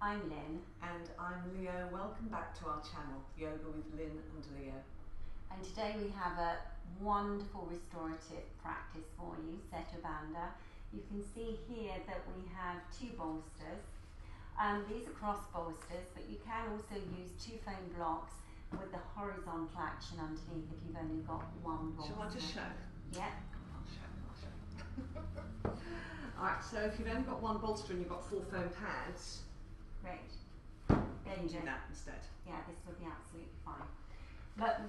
I'm Lynn. And I'm Leo. Welcome back to our channel, Yoga with Lynn and Leo. And today we have a wonderful restorative practice for you, Setu Bandha. You can see here that we have two bolsters. These are cross bolsters, but you can also use two foam blocks with the horizontal action underneath if you've only got one bolster. Shall I just show? Yeah. I'll show. Alright, so if you've only got one bolster and you've got 4 foam pads, Great. you can do that instead. Yeah, this would be absolutely fine. But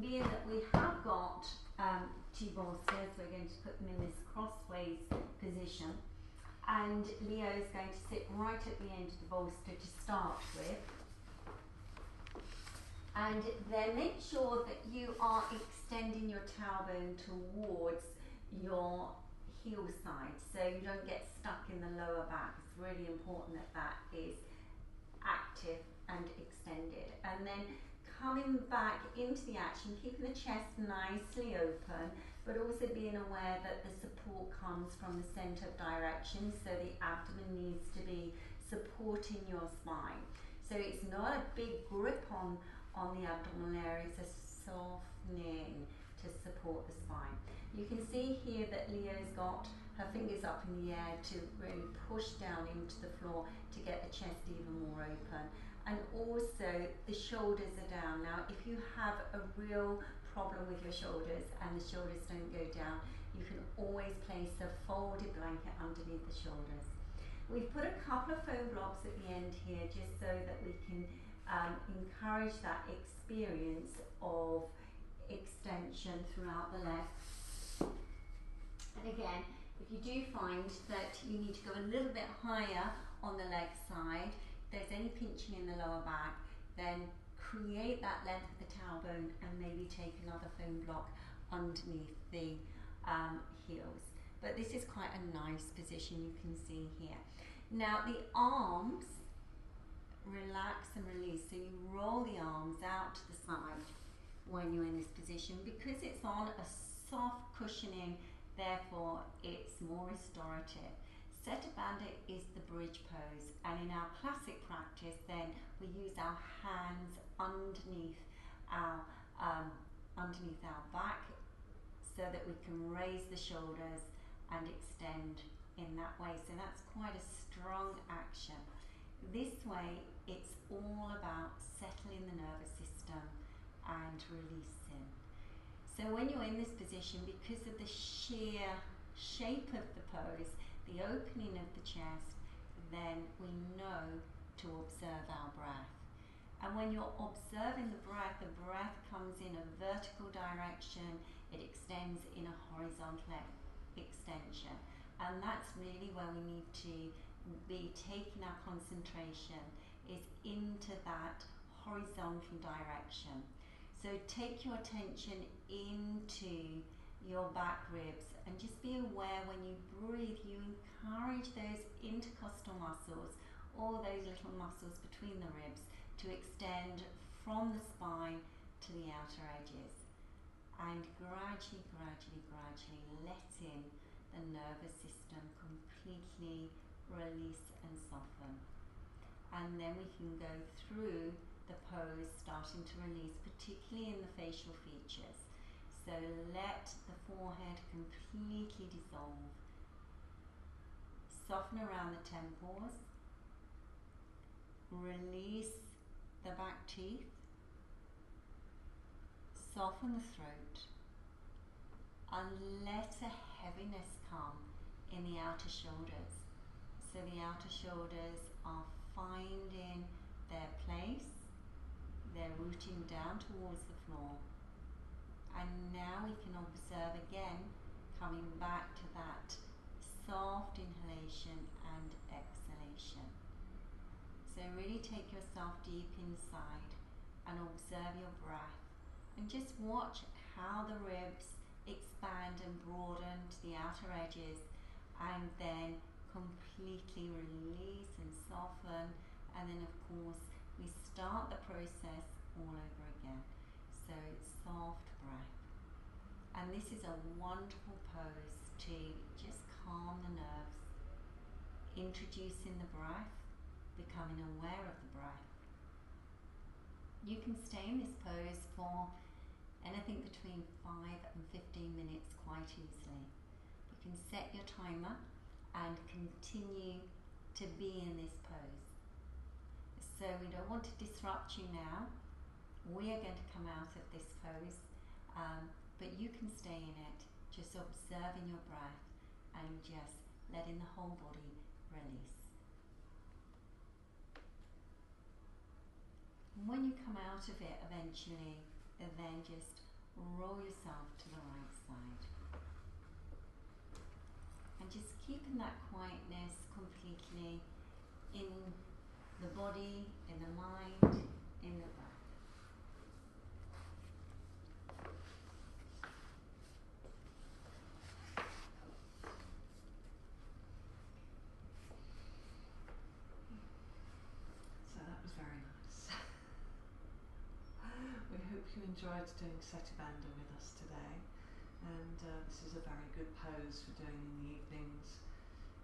being that we have got two bolsters, we're going to put them in this crossways position, and Leo is going to sit right at the end of the bolster to start with, and then make sure that you are extending your tailbone towards your heel side so you don't get stuck in the lower back. It's really important that that is active and extended. And then coming back into the action, keeping the chest nicely open, but also being aware that the support comes from the center of direction, so the abdomen needs to be supporting your spine. So it's not a big grip on the abdominal area, it's a softening to support the spine. You can see here that Leo's got her fingers up in the air to really push down into the floor to get the chest even more open. And also the shoulders are down. Now if you have a real problem with your shoulders and the shoulders don't go down, you can always place a folded blanket underneath the shoulders. We've put a couple of foam blocks at the end here just so that we can encourage that experience of extension throughout the leg. And again, if you do find that you need to go a little bit higher on the leg side, if there's any pinching in the lower back, then create that length of the tailbone and maybe take another foam block underneath the heels. But this is quite a nice position, you can see here. Now the arms, relax and release, so you roll the arms out to the side when you're in this position. Because it's on a soft cushioning, therefore it's more restorative. Setu Bandha is the bridge pose, and in our classic practice then we use our hands underneath our back so that we can raise the shoulders and extend in that way. So that's quite a strong action. This way it's all about settling the nervous system and releasing. So when you're in this position, because of the sheer shape of the pose, the opening of the chest, then we know to observe our breath. And when you're observing the breath comes in a vertical direction, it extends in a horizontal extension. And that's really where we need to be taking our concentration, is into that horizontal direction. So take your attention into your back ribs and just be aware when you breathe, you encourage those intercostal muscles, all those little muscles between the ribs, to extend from the spine to the outer edges. And gradually letting the nervous system completely release and soften. And then we can go through the pose, starting to release, particularly in the facial features. So let the forehead completely dissolve. Soften around the temples. Release the back teeth. Soften the throat. And let a heaviness come in the outer shoulders. So the outer shoulders are finding their place. They're rooting down towards the floor. And now we can observe again, coming back to that soft inhalation and exhalation. So really take yourself deep inside and observe your breath. And just watch how the ribs expand and broaden to the outer edges, and then completely release and soften. And then of course we start the process all over again. So soft breath. And this is a wonderful pose to just calm the nerves, introducing the breath becoming aware of the breath. You can stay in this pose for anything between 5 and 15 minutes quite easily. You can set your timer and continue to be in this pose. So we don't want to disrupt you now. We are going to come out of this pose, but you can stay in it, just observing your breath and just letting the whole body release. And when you come out of it eventually, then just roll yourself to the right side. And just keeping that quietness completely in the body, in the mind, in the breath. So that was very nice. We hope you enjoyed doing Setubandha with us today, and this is a very good pose for doing in the evenings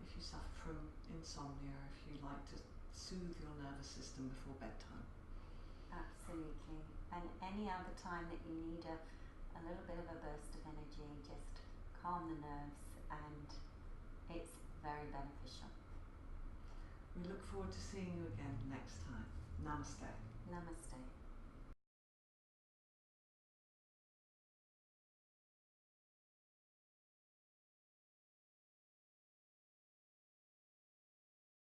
if you suffer from insomnia, if you like to soothe your nervous system before bedtime. Absolutely. And any other time that you need a little bit of a burst of energy, just calm the nerves, and it's very beneficial. We look forward to seeing you again next time. Namaste. Namaste.